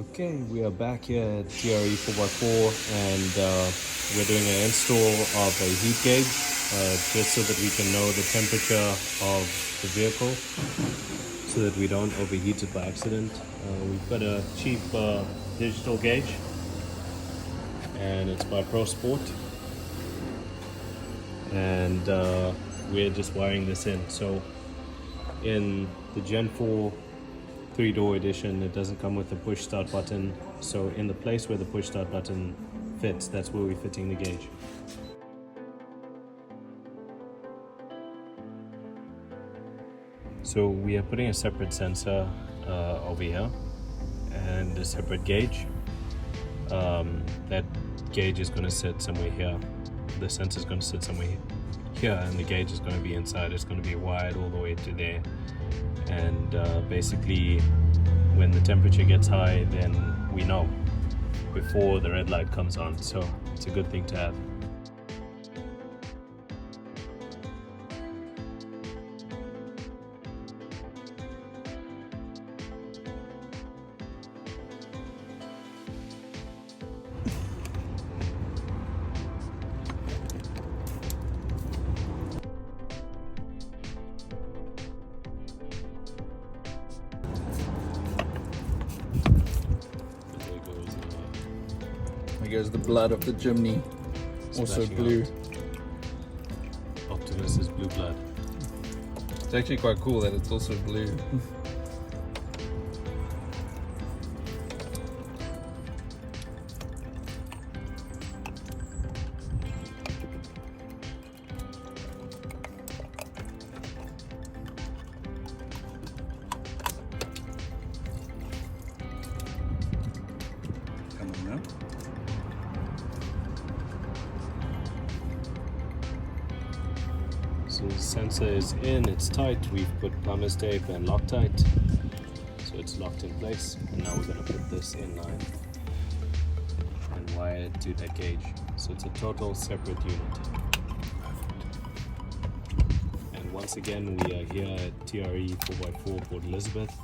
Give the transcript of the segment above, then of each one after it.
Okay, we are back here at TRE 4x4 and we're doing an install of a heat gauge just so that we can know the temperature of the vehicle so that we don't overheat it by accident. We've got a cheap digital gauge and it's by Pro Sport, and we're just wiring this in. So in the Gen 4 3-door edition, it doesn't come with a push start button, so in the place where the push start button fits, that's where we're fitting the gauge. So we are putting a separate sensor over here and a separate gauge. That gauge is going to sit somewhere here, the sensor is going to sit somewhere here, and the gauge is going to be inside. It's going to be wired all the way to there, and basically when the temperature gets high, then we know before the red light comes on, so it's a good thing to have. There goes the blood of the Jimny, also blue. Optimus is blue blood. It's actually quite cool that it's also blue. Come on now. So the sensor is in, it's tight, we've put plumber's tape and Loctite, so it's locked in place, and now we're going to put this in line and wire it to that gauge. So it's a total separate unit. And once again, we are here at TRE 4x4 Port Elizabeth.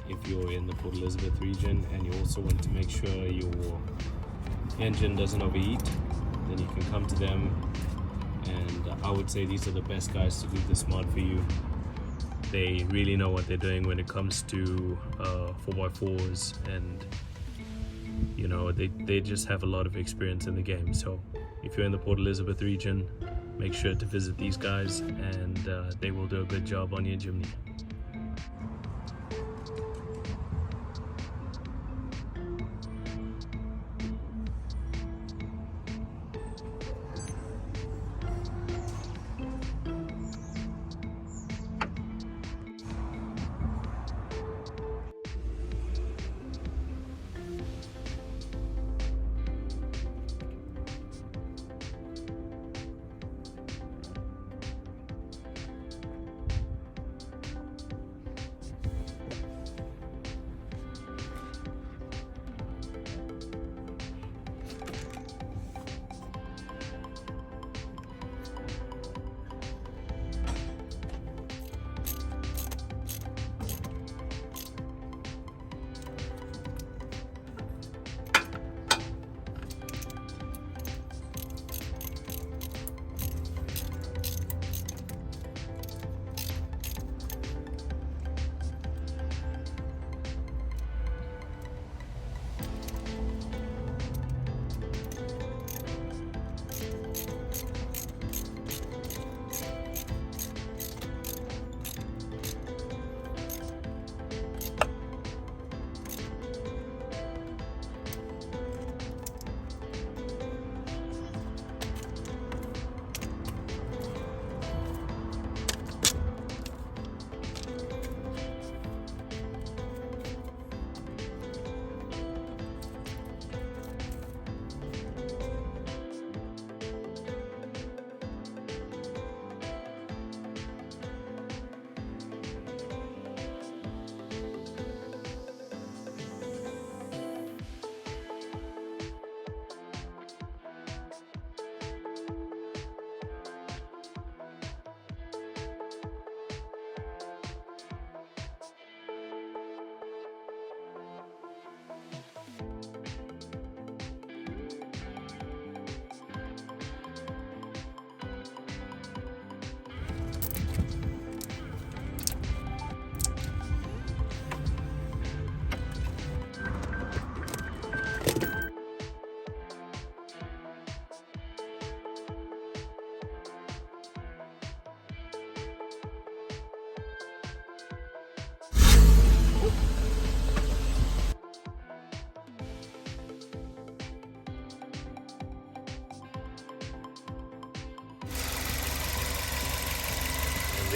If you're in the Port Elizabeth region and you also want to make sure your engine doesn't overheat, then you can come to them. And I would say these are the best guys to do this mod for you. They really know what they're doing when it comes to 4x4s, and you know, they just have a lot of experience in the game. So if you're in the Port Elizabeth region, make sure to visit these guys, and they will do a good job on your Jimny.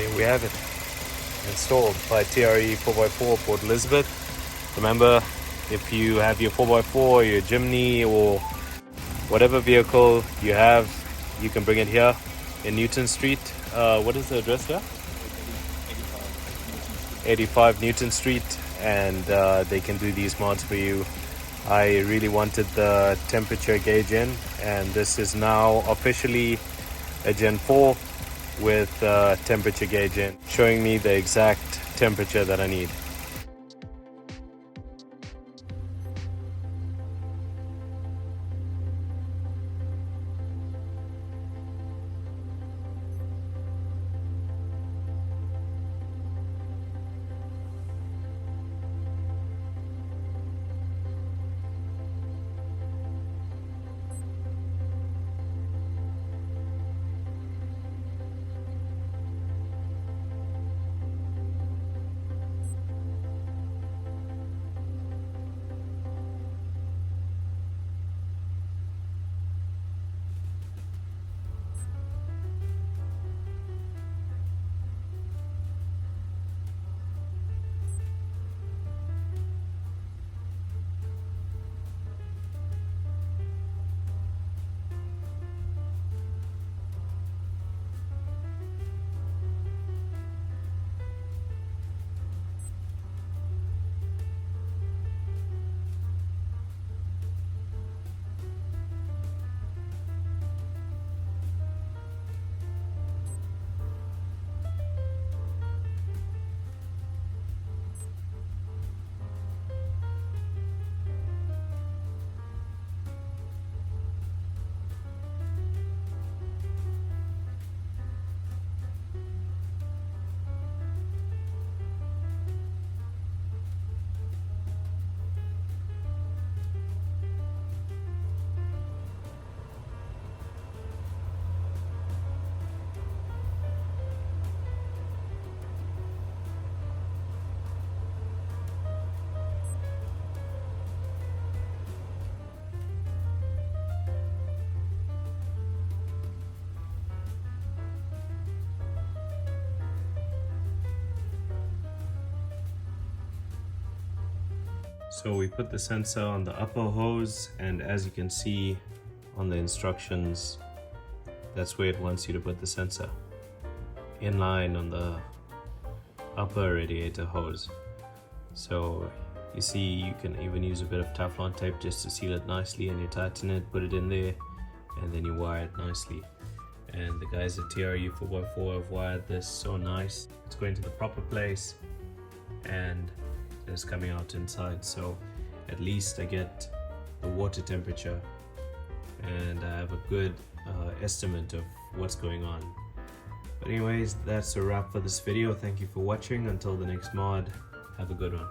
there we have it, installed by TRE 4x4 Port Elizabeth. Remember, if you have your 4x4, your Jimny, or whatever vehicle you have, you can bring it here in Newton Street. What is the address here? 85 Newton Street, and they can do these mods for you. I really wanted the temperature gauge in, and this is now officially a Gen 4 with temperature gauge in, showing me the exact temperature that I need. So we put the sensor on the upper hose, and as you can see on the instructions, that's where it wants you to put the sensor, in line on the upper radiator hose. So you see, you can even use a bit of Teflon tape just to seal it nicely, and you tighten it, put it in there, and then you wire it nicely. And the guys at TRE 4x4 have wired this so nice. It's going to the proper place, and it's coming out inside, so at least I get the water temperature and I have a good estimate of what's going on. But anyways, that's a wrap for this video. Thank you for watching. Until the next mod, have a good one.